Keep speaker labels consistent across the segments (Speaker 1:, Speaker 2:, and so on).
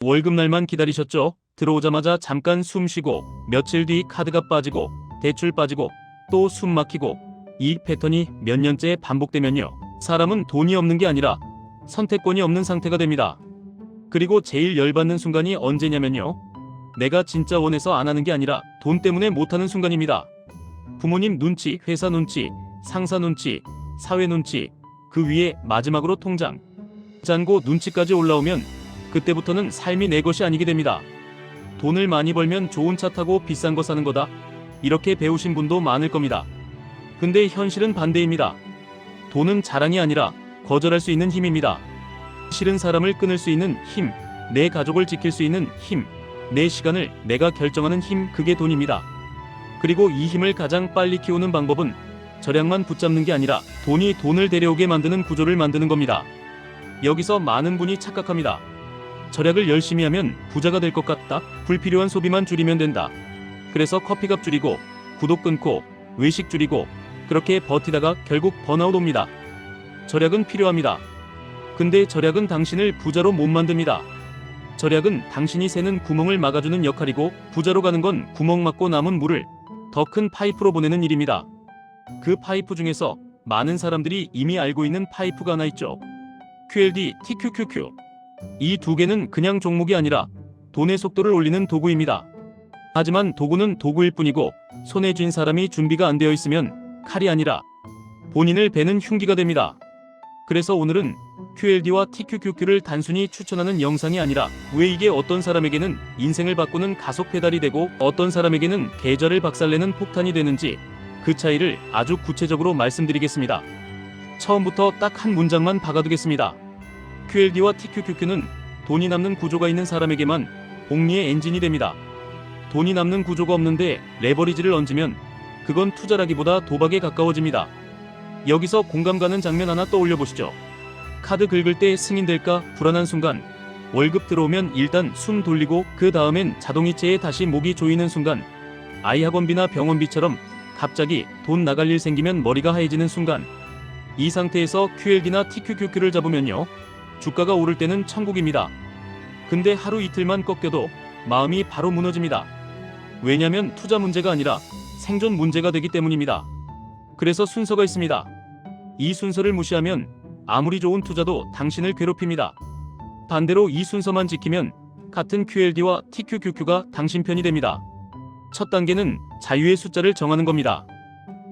Speaker 1: 월급날만 기다리셨죠? 들어오자마자 잠깐 숨 쉬고 며칠 뒤 카드가 빠지고 대출 빠지고 또 숨 막히고 이 패턴이 몇 년째 반복되면요. 사람은 돈이 없는 게 아니라 선택권이 없는 상태가 됩니다. 그리고 제일 열받는 순간이 언제냐면요. 내가 진짜 원해서 안 하는 게 아니라 돈 때문에 못하는 순간입니다. 부모님 눈치, 회사 눈치, 상사 눈치, 사회 눈치, 그 위에 마지막으로 통장, 잔고 눈치까지 올라오면 그때부터는 삶이 내 것이 아니게 됩니다. 돈을 많이 벌면 좋은 차 타고 비싼 거 사는 거다. 이렇게 배우신 분도 많을 겁니다. 근데 현실은 반대입니다. 돈은 자랑이 아니라 거절할 수 있는 힘입니다. 싫은 사람을 끊을 수 있는 힘, 내 가족을 지킬 수 있는 힘, 내 시간을 내가 결정하는 힘, 그게 돈입니다. 그리고 이 힘을 가장 빨리 키우는 방법은 절약만 붙잡는 게 아니라 돈이 돈을 데려오게 만드는 구조를 만드는 겁니다. 여기서 많은 분이 착각합니다. 절약을 열심히 하면 부자가 될 것 같다. 불필요한 소비만 줄이면 된다. 그래서 커피값 줄이고 구독 끊고 외식 줄이고 그렇게 버티다가 결국 번아웃 옵니다. 절약은 필요합니다. 근데 절약은 당신을 부자로 못 만듭니다. 절약은 당신이 새는 구멍을 막아주는 역할이고 부자로 가는 건 구멍 막고 남은 물을 더 큰 파이프로 보내는 일입니다. 그 파이프 중에서 많은 사람들이 이미 알고 있는 파이프가 하나 있죠. QLD, TQQQ. 이 두 개는 그냥 종목이 아니라 돈의 속도를 올리는 도구입니다. 하지만 도구는 도구일 뿐이고 손에 쥔 사람이 준비가 안 되어 있으면 칼이 아니라 본인을 베는 흉기가 됩니다. 그래서 오늘은 QLD와 TQQQ를 단순히 추천하는 영상이 아니라 왜 이게 어떤 사람에게는 인생을 바꾸는 가속 페달이 되고 어떤 사람에게는 계좌를 박살내는 폭탄이 되는지 그 차이를 아주 구체적으로 말씀드리겠습니다. 처음부터 딱 한 문장만 박아두겠습니다. QLD와 TQQQ는 돈이 남는 구조가 있는 사람에게만 복리의 엔진이 됩니다. 돈이 남는 구조가 없는데 레버리지를 얹으면 그건 투자라기보다 도박에 가까워집니다. 여기서 공감 가는 장면 하나 떠올려 보시죠. 카드 긁을 때 승인될까 불안한 순간, 월급 들어오면 일단 숨 돌리고 그 다음엔 자동이체에 다시 목이 조이는 순간, 아이 학원비나 병원비처럼 갑자기 돈 나갈 일 생기면 머리가 하얘지는 순간, 이 상태에서 QLD나 TQQQ를 잡으면요, 주가가 오를 때는 천국입니다. 근데 하루 이틀만 꺾여도 마음이 바로 무너집니다. 왜냐면 투자 문제가 아니라 생존 문제가 되기 때문입니다. 그래서 순서가 있습니다. 이 순서를 무시하면 아무리 좋은 투자도 당신을 괴롭힙니다. 반대로 이 순서만 지키면 같은 QLD와 TQQQ가 당신 편이 됩니다. 첫 단계는 자유의 숫자를 정하는 겁니다.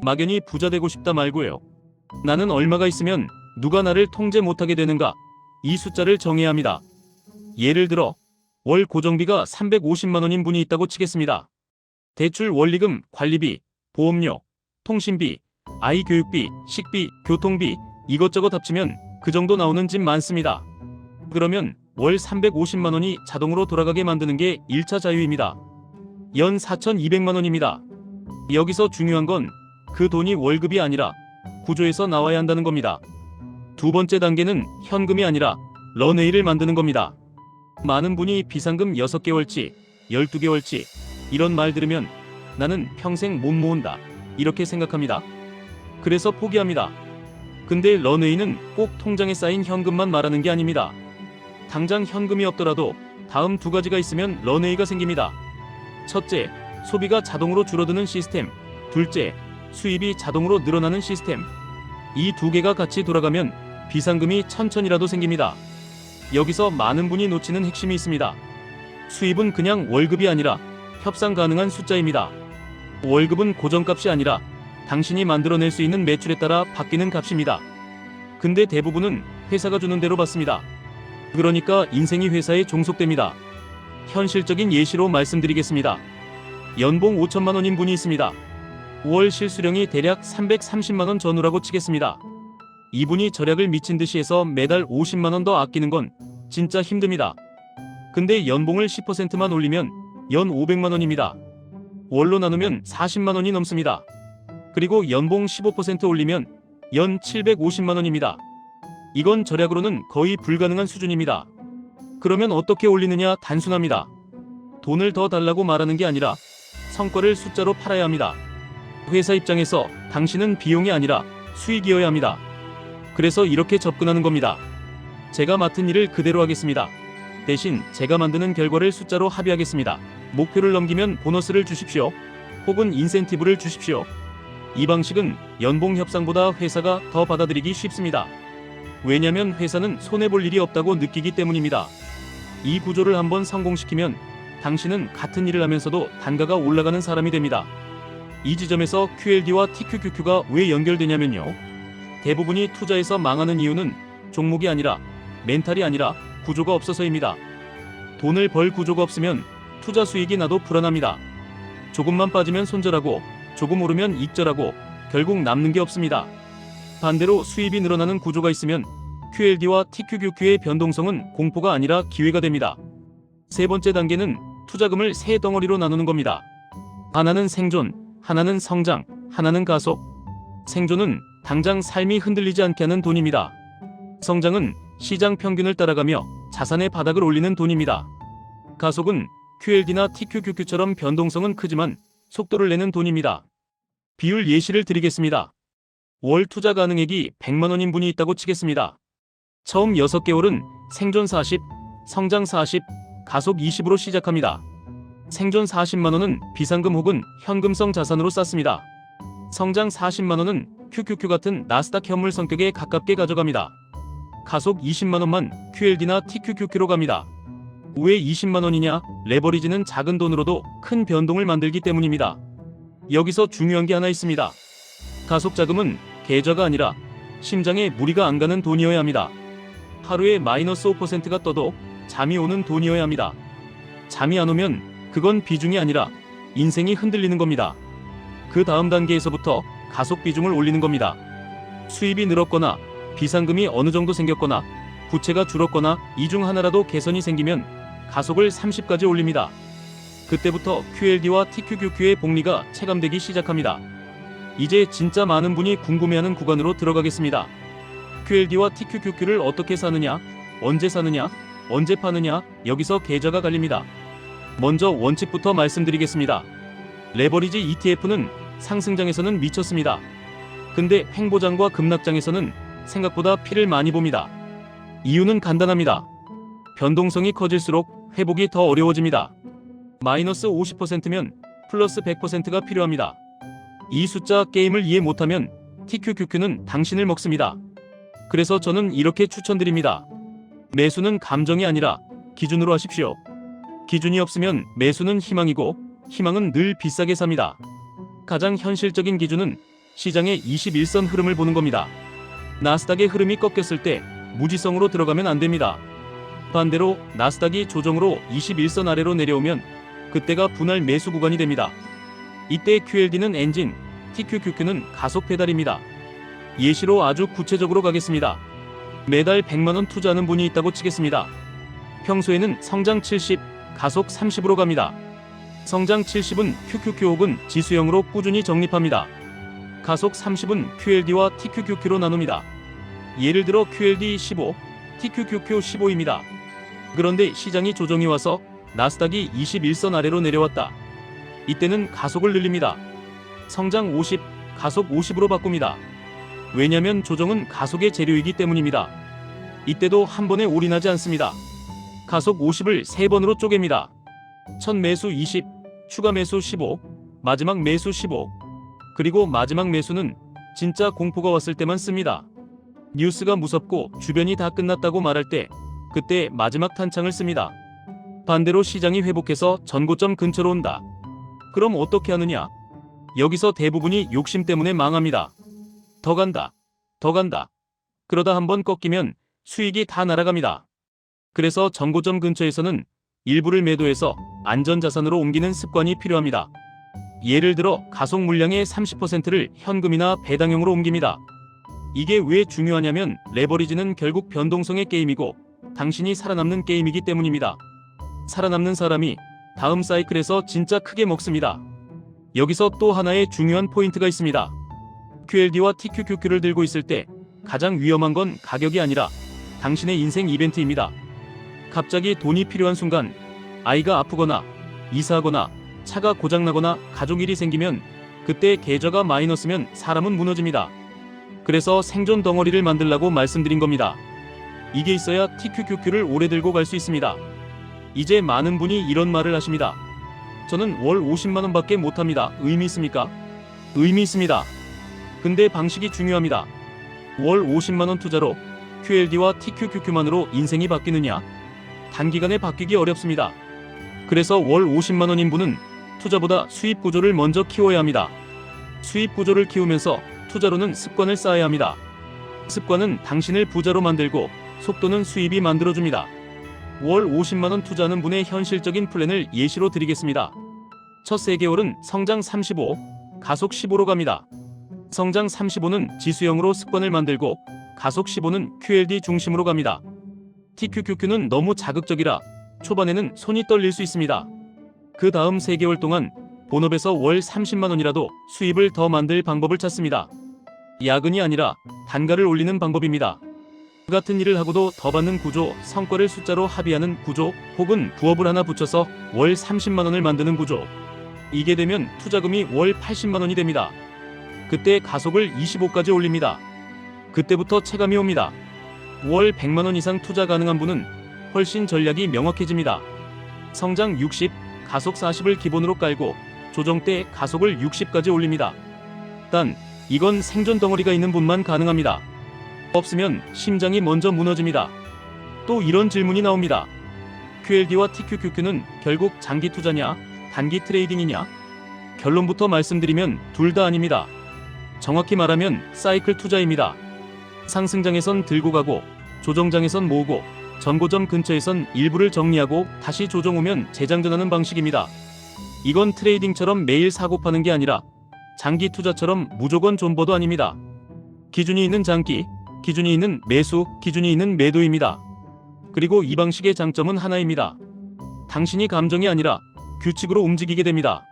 Speaker 1: 막연히 부자 되고 싶다 말고요. 나는 얼마가 있으면 누가 나를 통제 못하게 되는가? 이 숫자를 정해야 합니다. 예를 들어 월 고정비가 350만 원인 분이 있다고 치겠습니다. 대출, 원리금, 관리비, 보험료, 통신비, 아이 교육비, 식비, 교통비 이것저것 합치면 그 정도 나오는 집 많습니다. 그러면 월 350만 원이 자동으로 돌아가게 만드는 게 1차 자유입니다. 연 4,200만 원입니다. 여기서 중요한 건 그 돈이 월급이 아니라 구조에서 나와야 한다는 겁니다. 두 번째 단계는 현금이 아니라 런웨이를 만드는 겁니다. 많은 분이 비상금 6개월치, 12개월치 이런 말 들으면 나는 평생 못 모은다 이렇게 생각합니다. 그래서 포기합니다. 근데 런웨이는 꼭 통장에 쌓인 현금만 말하는 게 아닙니다. 당장 현금이 없더라도 다음 두 가지가 있으면 런웨이가 생깁니다. 첫째, 소비가 자동으로 줄어드는 시스템. 둘째, 수입이 자동으로 늘어나는 시스템. 이 두 개가 같이 돌아가면 비상금이 천천히라도 생깁니다. 여기서 많은 분이 놓치는 핵심이 있습니다. 수입은 그냥 월급이 아니라 협상 가능한 숫자입니다. 월급은 고정값이 아니라 당신이 만들어낼 수 있는 매출에 따라 바뀌는 값입니다. 근데 대부분은 회사가 주는 대로 받습니다. 그러니까 인생이 회사에 종속됩니다. 현실적인 예시로 말씀드리겠습니다. 연봉 5천만 원인 분이 있습니다. 5월 실수령이 대략 330만 원 전후라고 치겠습니다. 이분이 절약을 미친 듯이 해서 매달 50만 원 더 아끼는 건 진짜 힘듭니다. 근데 연봉을 10%만 올리면 연 500만 원입니다. 월로 나누면 40만 원이 넘습니다. 그리고 연봉 15% 올리면 연 750만 원입니다. 이건 절약으로는 거의 불가능한 수준입니다. 그러면 어떻게 올리느냐? 단순합니다. 돈을 더 달라고 말하는 게 아니라 성과를 숫자로 팔아야 합니다. 회사 입장에서 당신은 비용이 아니라 수익이어야 합니다. 그래서 이렇게 접근하는 겁니다. 제가 맡은 일을 그대로 하겠습니다. 대신 제가 만드는 결과를 숫자로 합의하겠습니다. 목표를 넘기면 보너스를 주십시오. 혹은 인센티브를 주십시오. 이 방식은 연봉 협상보다 회사가 더 받아들이기 쉽습니다. 왜냐면 회사는 손해볼 일이 없다고 느끼기 때문입니다. 이 구조를 한번 성공시키면 당신은 같은 일을 하면서도 단가가 올라가는 사람이 됩니다. 이 지점에서 QLD와 TQQQ가 왜 연결되냐면요. 대부분이 투자에서 망하는 이유는 종목이 아니라 멘탈이 아니라 구조가 없어서입니다. 돈을 벌 구조가 없으면 투자 수익이 나도 불안합니다. 조금만 빠지면 손절하고 조금 오르면 익절하고 결국 남는 게 없습니다. 반대로 수입이 늘어나는 구조가 있으면 QLD와 TQQQ의 변동성은 공포가 아니라 기회가 됩니다. 세 번째 단계는 투자금을 세 덩어리로 나누는 겁니다. 하나는 생존, 하나는 성장, 하나는 가속. 생존은 당장 삶이 흔들리지 않게 하는 돈입니다. 성장은 시장 평균을 따라가며 자산의 바닥을 올리는 돈입니다. 가속은 QLD나 TQQQ처럼 변동성은 크지만 속도를 내는 돈입니다. 비율 예시를 드리겠습니다. 월 투자 가능액이 100만 원인 분이 있다고 치겠습니다. 처음 6개월은 생존 40, 성장 40, 가속 20으로 시작합니다. 생존 40만 원은 비상금 혹은 현금성 자산으로 쌓습니다. 성장 40만 원은 QQQ 같은 나스닥 현물 성격에 가깝게 가져갑니다. 가속 20만 원만 QLD나 TQQQ로 갑니다. 왜 20만 원이냐? 레버리지는 작은 돈으로도 큰 변동을 만들기 때문입니다. 여기서 중요한 게 하나 있습니다. 가속 자금은 계좌가 아니라 심장에 무리가 안 가는 돈이어야 합니다. 하루에 마이너스 5%가 떠도 잠이 오는 돈이어야 합니다. 잠이 안 오면 그건 비중이 아니라 인생이 흔들리는 겁니다. 그 다음 단계에서부터 가속 비중을 올리는 겁니다. 수입이 늘었거나 비상금이 어느 정도 생겼거나 부채가 줄었거나 이 중 하나라도 개선이 생기면 가속을 30까지 올립니다. 그때부터 QLD와 TQQQ의 복리가 체감되기 시작합니다. 이제 진짜 많은 분이 궁금해하는 구간으로 들어가겠습니다. QLD와 TQQQ를 어떻게 사느냐, 언제 사느냐, 언제 파느냐, 여기서 계좌가 갈립니다. 먼저 원칙부터 말씀드리겠습니다. 레버리지 ETF는 상승장에서는 미쳤습니다. 근데 횡보장과 급락장에서는 생각보다 피를 많이 봅니다. 이유는 간단합니다. 변동성이 커질수록 회복이 더 어려워집니다. 마이너스 50%면 플러스 100%가 필요합니다. 이 숫자 게임을 이해 못하면 TQQQ는 당신을 먹습니다. 그래서 저는 이렇게 추천드립니다. 매수는 감정이 아니라 기준으로 하십시오. 기준이 없으면 매수는 희망이고 희망은 늘 비싸게 삽니다. 가장 현실적인 기준은 시장의 21선 흐름을 보는 겁니다. 나스닥의 흐름이 꺾였을 때 무지성으로 들어가면 안 됩니다. 반대로 나스닥이 조정으로 21선 아래로 내려오면 그때가 분할 매수 구간이 됩니다. 이때 QLD는 엔진, TQQQ는 가속 페달입니다. 예시로 아주 구체적으로 가겠습니다. 매달 100만원 투자하는 분이 있다고 치겠습니다. 평소에는 성장 70, 가속 30으로 갑니다. 성장 70은 QQQ 혹은 지수형으로 꾸준히 적립합니다. 가속 30은 QLD와 TQQQ로 나눕니다. 예를 들어 QLD 15, TQQQ 15입니다. 그런데 시장이 조정이 와서 나스닥이 21선 아래로 내려왔다. 이때는 가속을 늘립니다. 성장 50, 가속 50으로 바꿉니다. 왜냐면 조정은 가속의 재료이기 때문입니다. 이때도 한 번에 올인하지 않습니다. 가속 50을 3번으로 쪼갭니다. 첫 매수 20, 추가 매수 15, 마지막 매수 15. 그리고 마지막 매수는 진짜 공포가 왔을 때만 씁니다. 뉴스가 무섭고 주변이 다 끝났다고 말할 때 그때 마지막 탄창을 씁니다. 반대로 시장이 회복해서 전고점 근처로 온다. 그럼 어떻게 하느냐? 여기서 대부분이 욕심 때문에 망합니다. 더 간다. 더 간다. 그러다 한번 꺾이면 수익이 다 날아갑니다. 그래서 전고점 근처에서는 일부를 매도해서 안전자산으로 옮기는 습관이 필요합니다. 예를 들어 가속 물량의 30%를 현금이나 배당형으로 옮깁니다. 이게 왜 중요하냐면 레버리지는 결국 변동성의 게임이고 당신이 살아남는 게임이기 때문입니다. 살아남는 사람이 다음 사이클에서 진짜 크게 먹습니다. 여기서 또 하나의 중요한 포인트가 있습니다. QLD와 TQQQ를 들고 있을 때 가장 위험한 건 가격이 아니라 당신의 인생 이벤트입니다. 갑자기 돈이 필요한 순간 아이가 아프거나 이사하거나 차가 고장나거나 가족 일이 생기면 그때 계좌가 마이너스면 사람은 무너집니다. 그래서 생존 덩어리를 만들라고 말씀드린 겁니다. 이게 있어야 TQQQ를 오래 들고 갈 수 있습니다. 이제 많은 분이 이런 말을 하십니다. 저는 월 50만 원밖에 못합니다. 의미 있습니까? 의미 있습니다. 근데 방식이 중요합니다. 월 50만 원 투자로 QLD와 TQQQ만으로 인생이 바뀌느냐? 단기간에 바뀌기 어렵습니다. 그래서 월 50만 원인 분은 투자보다 수입 구조를 먼저 키워야 합니다. 수입 구조를 키우면서 투자로는 습관을 쌓아야 합니다. 습관은 당신을 부자로 만들고 속도는 수입이 만들어줍니다. 월 50만 원 투자하는 분의 현실적인 플랜을 예시로 드리겠습니다. 첫 3개월은 성장 35, 가속 15로 갑니다. 성장 35는 지수형으로 습관을 만들고 가속 15는 QLD 중심으로 갑니다. TQQQ는 너무 자극적이라 초반에는 손이 떨릴 수 있습니다. 그 다음 3개월 동안 본업에서 월 30만 원이라도 수입을 더 만들 방법을 찾습니다. 야근이 아니라 단가를 올리는 방법입니다. 같은 일을 하고도 더 받는 구조, 성과를 숫자로 합의하는 구조, 혹은 부업을 하나 붙여서 월 30만 원을 만드는 구조. 이게 되면 투자금이 월 80만 원이 됩니다. 그때 가속을 25까지 올립니다. 그때부터 체감이 옵니다. 월 100만 원 이상 투자 가능한 분은 훨씬 전략이 명확해집니다. 성장 60, 가속 40을 기본으로 깔고 조정 때 가속을 60까지 올립니다. 단 이건 생존 덩어리가 있는 분만 가능합니다. 없으면 심장이 먼저 무너집니다. 또 이런 질문이 나옵니다. QLD와 TQQQ는 결국 장기 투자냐, 단기 트레이딩이냐? 결론부터 말씀드리면 둘 다 아닙니다. 정확히 말하면 사이클 투자입니다. 상승장에선 들고 가고 조정장에선 모으고 전고점 근처에선 일부를 정리하고 다시 조정 오면 재장전하는 방식입니다. 이건 트레이딩처럼 매일 사고 파는 게 아니라 장기 투자처럼 무조건 존버도 아닙니다. 기준이 있는 장기, 기준이 있는 매수, 기준이 있는 매도입니다. 그리고 이 방식의 장점은 하나입니다. 당신이 감정이 아니라 규칙으로 움직이게 됩니다.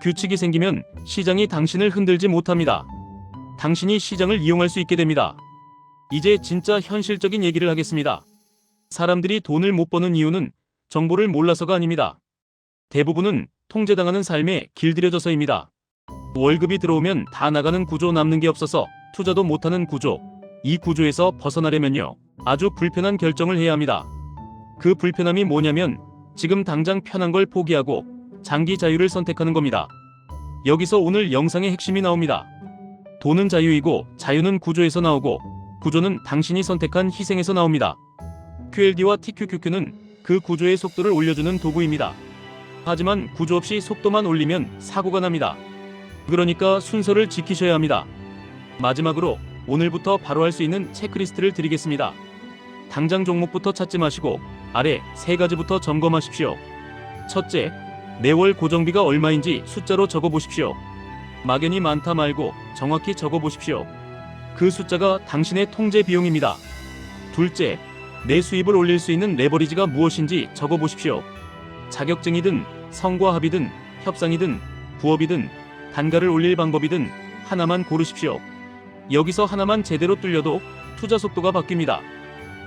Speaker 1: 규칙이 생기면 시장이 당신을 흔들지 못합니다. 당신이 시장을 이용할 수 있게 됩니다. 이제 진짜 현실적인 얘기를 하겠습니다. 사람들이 돈을 못 버는 이유는 정보를 몰라서가 아닙니다. 대부분은 통제당하는 삶에 길들여져서입니다. 월급이 들어오면 다 나가는 구조, 남는 게 없어서 투자도 못하는 구조. 이 구조에서 벗어나려면요, 아주 불편한 결정을 해야 합니다. 그 불편함이 뭐냐면 지금 당장 편한 걸 포기하고 장기 자유를 선택하는 겁니다. 여기서 오늘 영상의 핵심이 나옵니다. 돈은 자유이고 자유는 구조에서 나오고 구조는 당신이 선택한 희생에서 나옵니다. QLD와 TQQQ는 그 구조의 속도를 올려주는 도구입니다. 하지만 구조 없이 속도만 올리면 사고가 납니다. 그러니까 순서를 지키셔야 합니다. 마지막으로 오늘부터 바로 할 수 있는 체크리스트를 드리겠습니다. 당장 종목부터 찾지 마시고 아래 3가지부터 점검하십시오. 첫째, 매월 고정비가 얼마인지 숫자로 적어보십시오. 막연히 많다 말고 정확히 적어보십시오. 그 숫자가 당신의 통제 비용입니다. 둘째, 내 수입을 올릴 수 있는 레버리지가 무엇인지 적어보십시오. 자격증이든 성과 합의든 협상이든 부업이든 단가를 올릴 방법이든 하나만 고르십시오. 여기서 하나만 제대로 뚫려도 투자 속도가 바뀝니다.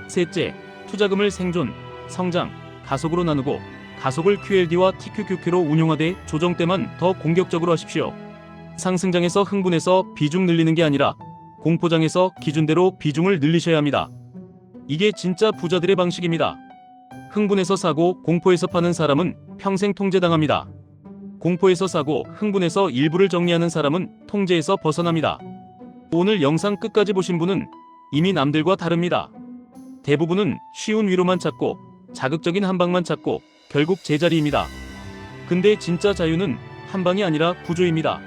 Speaker 1: 셋째, 투자금을 생존, 성장, 가속으로 나누고 가속을 QLD와 TQQQ로 운용하되 조정 때만 더 공격적으로 하십시오. 상승장에서 흥분해서 비중 늘리는 게 아니라 공포장에서 기준대로 비중을 늘리셔야 합니다. 이게 진짜 부자들의 방식입니다. 흥분해서 사고 공포해서 파는 사람은 평생 통제당합니다. 공포해서 사고 흥분해서 일부를 정리하는 사람은 통제에서 벗어납니다. 오늘 영상 끝까지 보신 분은 이미 남들과 다릅니다. 대부분은 쉬운 위로만 찾고 자극적인 한방만 찾고 결국 제자리입니다. 근데 진짜 자유는 한방이 아니라 구조입니다.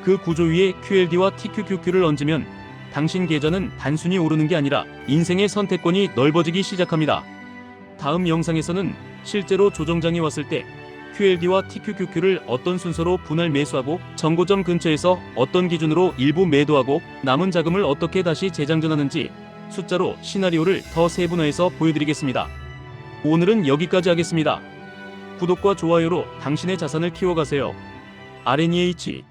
Speaker 1: 그 구조 위에 QLD와 TQQQ를 얹으면 당신 계좌는 단순히 오르는 게 아니라 인생의 선택권이 넓어지기 시작합니다. 다음 영상에서는 실제로 조정장이 왔을 때 QLD와 TQQQ를 어떤 순서로 분할 매수하고 정고점 근처에서 어떤 기준으로 일부 매도하고 남은 자금을 어떻게 다시 재장전하는지 숫자로 시나리오를 더 세분화해서 보여드리겠습니다. 오늘은 여기까지 하겠습니다. 구독과 좋아요로 당신의 자산을 키워가세요. RNEH